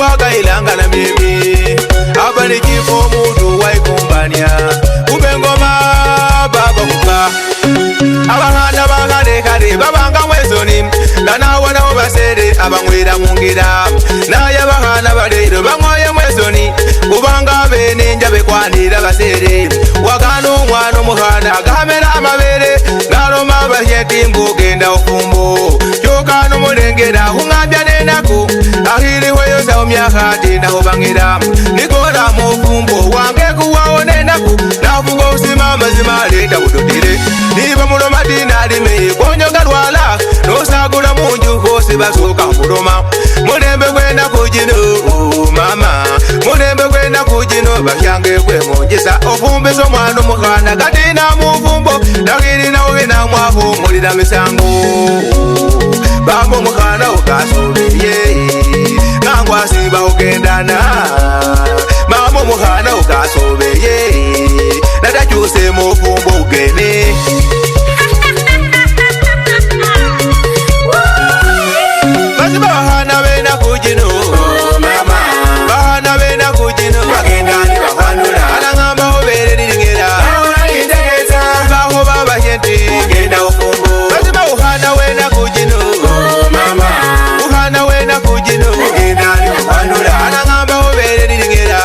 Waka ilanga na mimi Abani kifo mudu waikumbania Kubengoma baba kuka Abahana bagane kare babanga mwezoni Nana wana obasere abangwira mungira Na yabahana badero bangoye mwezoni Kubanga bene njabe kwanira basere Wakano mwana muhana agamera amabere Naloma bahyeti mbugenda ofumbo Chokano mulengera hungambya nenako Ahili weyo sa umyaka tina hubangira Nikola mufumbo wange kuwao nenako Nafugo usima mazima leta udodire Niba muloma tina lime konyoga lwala Nosagula munju kosi basuka muloma Mulembe kwenda kujino mama Mulembe kwenda kujino bakyange kwe monjisa Ofumbe so mwanu mukana katina mufumbo Nakiri na uvina mwafu mulida misango Bambo mukana ukasobeye Nangwa siba ugendana Mamo mukana ukasobeye Nadachuse mufumbo ugene Basiba bahana bena kujino mama Bahana bena kujino Bagendani bahanula Anangamba obere nilingera Indegeza Baho baba yenti Genda ufumbo Basiba uhana wena kujino mama Uhana wena kujino Bagendani bahanula Anangamba obere nilingera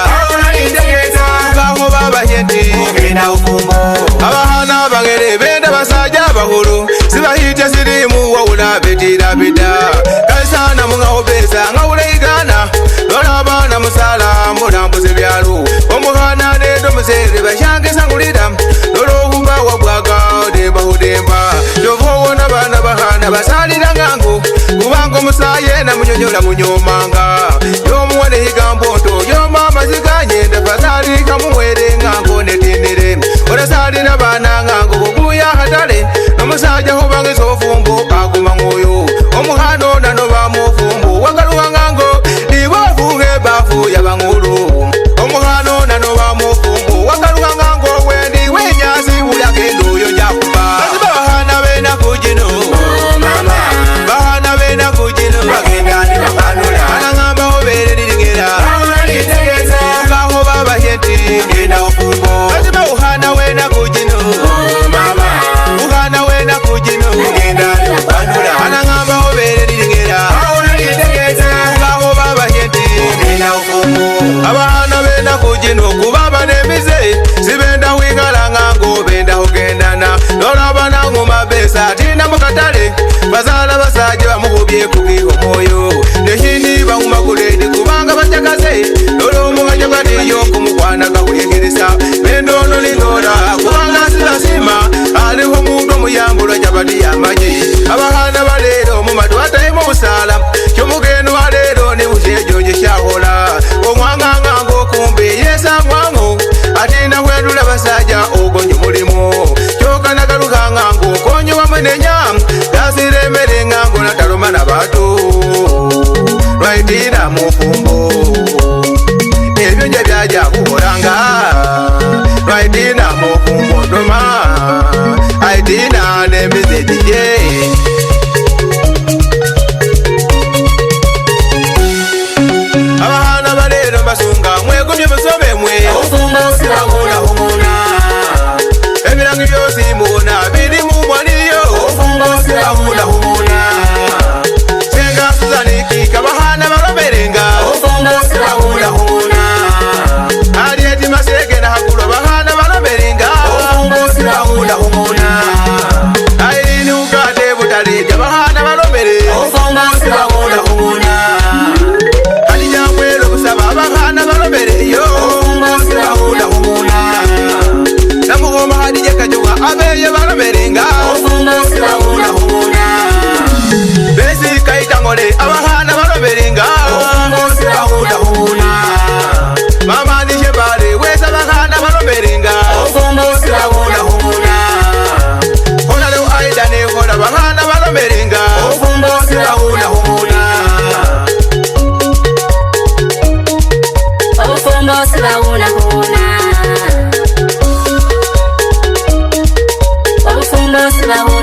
Indegeza Baho baba yenti Genda ufumbo Abahana bangere benda basaja bahuru Sibahita sirimu wawula betira bida Kaisana munga obesa nga uleigana Lola bana musala mulambuze byalo Omuhana nedo muzere bashange sangulida Lolo humba wabwaga demba hudemba Jovo wona bana bahana basalira ngango Kubango musaye na munyonyola munyomanga Yomuwane higamboto Yomama ziganye Ndafasali kamuwere ngango netinire Orasalira bana ngango Kukuya hatale Namusaja hubange sofumbo Kaguma ngoyo Omuhano nano bamufumbo Wagaluwa ngango Niwafuge bafu yabangulu Omuhano nano bamufumbo Wagaluwa ngango Wendi wenyasi ulagendo yonjakuba Asiba bahana bena kujino mama Bahana bena kujino Bagendani bakanula Anangamba obere nilingera Indegeza Baho baba yenti Genda ufumbo Asiba uhana wena kujino mama Uhana wena kujino Bagendani bakanula Anangamba obere nilingera Indegeza Baho baba yenti Genda ufumbo Abahana bena kujino Kubaba nemize Sibenda wikala ngango Benda ugendana Lola bana ngumabesa Tina mukatale Bazala basaje bamukubye kukiho moyo Nehini banguma kuledi kubanga bachakaze Lolo mungaje badiyo kumukwana gakuyegeresa Mendono linora kubanga silasima Aliho mungu muyambula jabadi yamaji Abahana balero mumadu ataimo usala Kyomugenu walero ni usejo jeshahola Omwanga ngango kumbe yesa mwango Atina kwendula basaja ogonyo mulimo Choka nagaluka ngango konyo wamenenya Dasire mere ngango nataloma na batu Lwaitira mufumbo Ebyo nje byaja kuholanga Lwaitira mufumbo doma Aitina nemize DJ Abahana balero basunga mwegumye musome mwe Ofumbo sirabuna humuna Ebirangi byosi muna biri mumwaniyo Ofumbo sirabuna humuna Senga suzaniki kabahana baloberenga Ofumbo sirabuna humuna Alieti masege na hakulu bahana baloberenga Ofumbo sirabuna humuna Aini ukade butalija bahana balobere Ofumbo sirabuna humuna Abahana balobere yo Ofumbo sirabuna humuna Namugoma hadije kajuwa abeye baloberenga Ofumbo sirabuna humuna Besi kaita ngole abahana baloberenga Ofumbo sirabuna humuna Mama nishe bale wesa abahana baloberenga Ofumbo sirabuna humuna Hona leo aida ne hona bahana baloberenga Ofumbo sirabuna humuna Ofumbo sirabuna humuna Ofumbo sirabuna